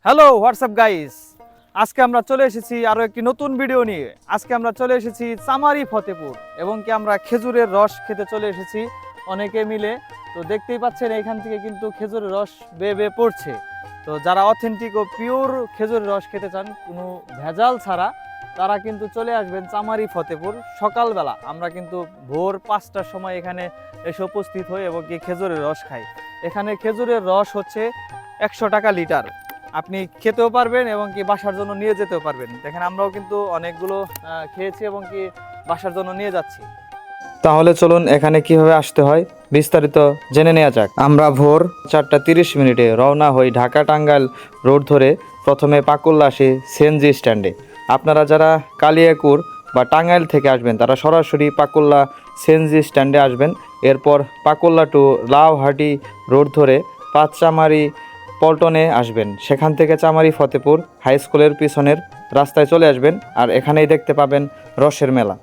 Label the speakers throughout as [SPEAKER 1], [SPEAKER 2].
[SPEAKER 1] Hello WhatsApp guys, আজকে আমরা চলে এসেছি আরও একটি নতুন ভিডিও নিয়ে। আজকে আমরা চলে এসেছি চামারি ফতেপুর এবং কি আমরা খেজুরের রস খেতে চলে এসেছি অনেকে মিলে। তো দেখতেই পাচ্ছেন এখান থেকে কিন্তু খেজুরের রস বেয়ে বেয়ে পড়ছে। তো যারা অথেন্টিক ও পিওর খেজুরের রস খেতে চান কোনো ভেজাল ছাড়া, তারা কিন্তু চলে আসবেন চামারি ফতেপুর। সকালবেলা আমরা কিন্তু ভোর 5টার সময় এখানে এসে উপস্থিত হই এবং কি খেজুরের রস খাই। এখানে খেজুরের রস হচ্ছে 100 টাকা লিটার। আপনি খেতেও পারবেন এবং কি বাসার জন্য নিয়ে যেতেও পারবেন। দেখেন আমরাও কিন্তু অনেকগুলো খেয়েছি এবং কি বাসার জন্য নিয়ে যাচ্ছি। তাহলে চলুন এখানে কিভাবে আসতে হয় বিস্তারিত জেনে নেওয়া যাক। আমরা ভোর 4:30 রওনা হই ঢাকা টাঙ্গাইল রোড ধরে। প্রথমে পাকুল্লা আসি সিএনজি স্ট্যান্ডে। আপনারা যারা কালিয়াকুর বা টাঙ্গাইল থেকে আসবেন তারা সরাসরি পাকুল্লা সিএনজি স্ট্যান্ডে আসবেন। এরপর পাকুল্লা টু লাউহাটি রোড ধরে পাঁচচামারি পল্টনে আসবেন। সেখান থেকে চামারি ফতেপুর হাই স্কুলের পিছনের রাস্তায় চলে আসবেন, আর এখানেই দেখতে পাবেন রসের মেলা।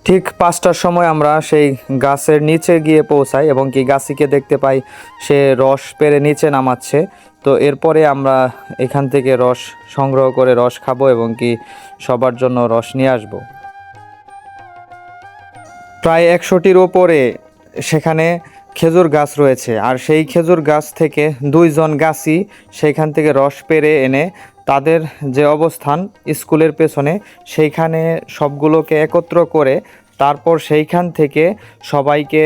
[SPEAKER 1] ঠিক 5টার সময় আমরা সেই গাছের নিচে গিয়ে পৌঁছাই এবং কি গাছিকে দেখতে পাই সে রস পেরে নিচে নামাচ্ছে। তো এরপরে আমরা এখান থেকে রস সংগ্রহ করে রস খাবো এবং কি সবার জন্য রস নিয়ে আসব। প্রায় 100টির ওপরে সেখানে খেজুর গাছ রয়েছে, আর সেই খেজুর গাছ থেকে 2জন গাছি সেইখান থেকে রস পেরে এনে তাদের যে অবস্থান স্কুলের পেছনে সেইখানে সবগুলোকে একত্র করে তারপর সেইখান থেকে সবাইকে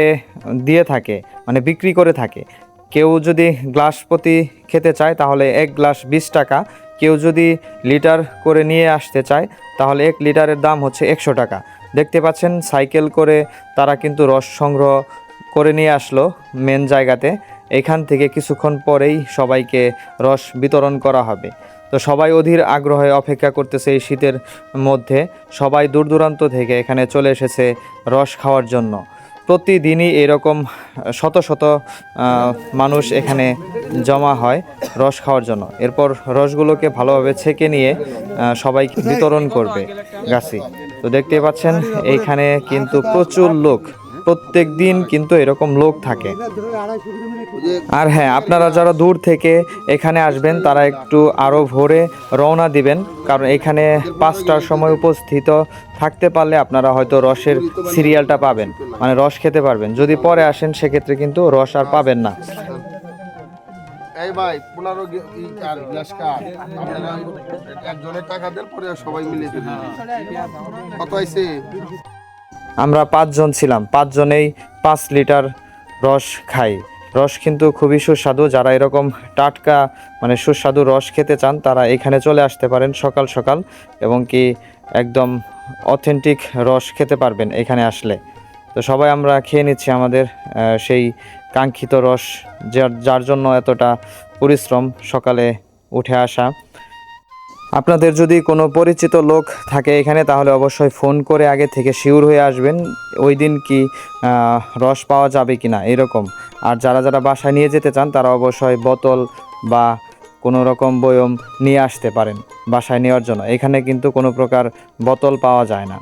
[SPEAKER 1] দিয়ে থাকে, মানে বিক্রি করে থাকে। কেউ যদি গ্লাস প্রতি খেতে চায় তাহলে 1 গ্লাস 20 টাকা, কেউ যদি লিটার করে নিয়ে আসতে চায় তাহলে 1 লিটারের দাম হচ্ছে 100 টাকা। দেখতে পাচ্ছেন সাইকেল করে তারা কিন্তু রস সংগ্রহ করে নিয়ে আসলো মেন জায়গাতে। এখান থেকে কিছুক্ষণ পরেই সবাইকে রস বিতরণ করা হবে। তো সবাই অধীর আগ্রহে অপেক্ষা করতেছে এই শীতের মধ্যে। সবাই দূর দূরান্ত থেকে এখানে চলে এসেছে রস খাওয়ার জন্য। প্রতিদিনই এরকম শত শত মানুষ এখানে জমা হয় রস খাওয়ার জন্য। এরপর রসগুলোকে ভালোভাবে ছেঁকে নিয়ে সবাই বিতরণ করবে গাছি। তো দেখতে পাচ্ছেন এইখানে কিন্তু প্রচুর লোক, প্রত্যেক দিন কিন্তু এরকম লোক থাকে। আর হ্যাঁ, আপনারা যারা দূর থেকে এখানে আসবেন তারা একটু আরও ভোরে রওনা দিবেন, কারণ এখানে 5টার সময় উপস্থিত থাকতে পারলে আপনারা হয়তো রসের সিরিয়ালটা পাবেন, মানে রস খেতে পারবেন। যদি পরে আসেন সেক্ষেত্রে কিন্তু রস আর পাবেন না।
[SPEAKER 2] এই ভাই 15 গ্লাস কাপ আপনারা একজনের টাকা দেন, পরে সবাই মিলে কত আইছে?
[SPEAKER 1] আমরা 5 জন ছিলাম, 5 জনেই 5 লিটার রস খাই। রস কিন্তু খুবই সুস্বাদু। যারা এরকম টাটকা মানে সুস্বাদু রস খেতে চান তারা এখানে চলে আসতে পারেন সকাল সকাল এবং কি একদম অথেন্টিক রস খেতে পারবেন এখানে আসলে। তো সবাই আমরা খেয়ে নিচ্ছি আমাদের সেই কাঙ্ক্ষিত রস, যার জন্য এতটা পরিশ্রম সকালে উঠে আসা। আপনাদের যদি কোনো পরিচিত লোক থাকে এখানে তাহলে অবশ্যই ফোন করে আগে থেকে শিওর হয়ে আসবেন ওই দিন কি রস পাওয়া যাবে কি না এরকম। আর যারা যারা বাসায় নিয়ে যেতে চান তারা অবশ্যই বোতল বা কোনো রকম বয়ম নিয়ে আসতে পারেন বাসায় নেওয়ার জন্য। এখানে কিন্তু কোনো প্রকার বোতল পাওয়া যায় না।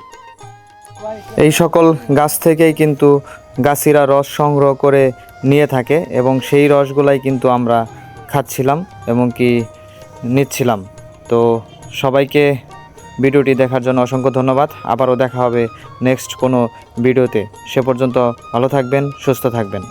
[SPEAKER 1] এই সকল গাছ থেকেই কিন্তু গাছিরা রস সংগ্রহ করে নিয়ে থাকে এবং সেই রসগুলাই কিন্তু আমরা খাচ্ছিলাম এবং কি নিচ্ছিলাম। তো সবাইকে ভিডিওটি দেখার জন্য অসংখ্য ধন্যবাদ। আবারও দেখা হবে নেক্সট কোনো ভিডিওতে। সে পর্যন্ত ভালো থাকবেন, সুস্থ থাকবেন।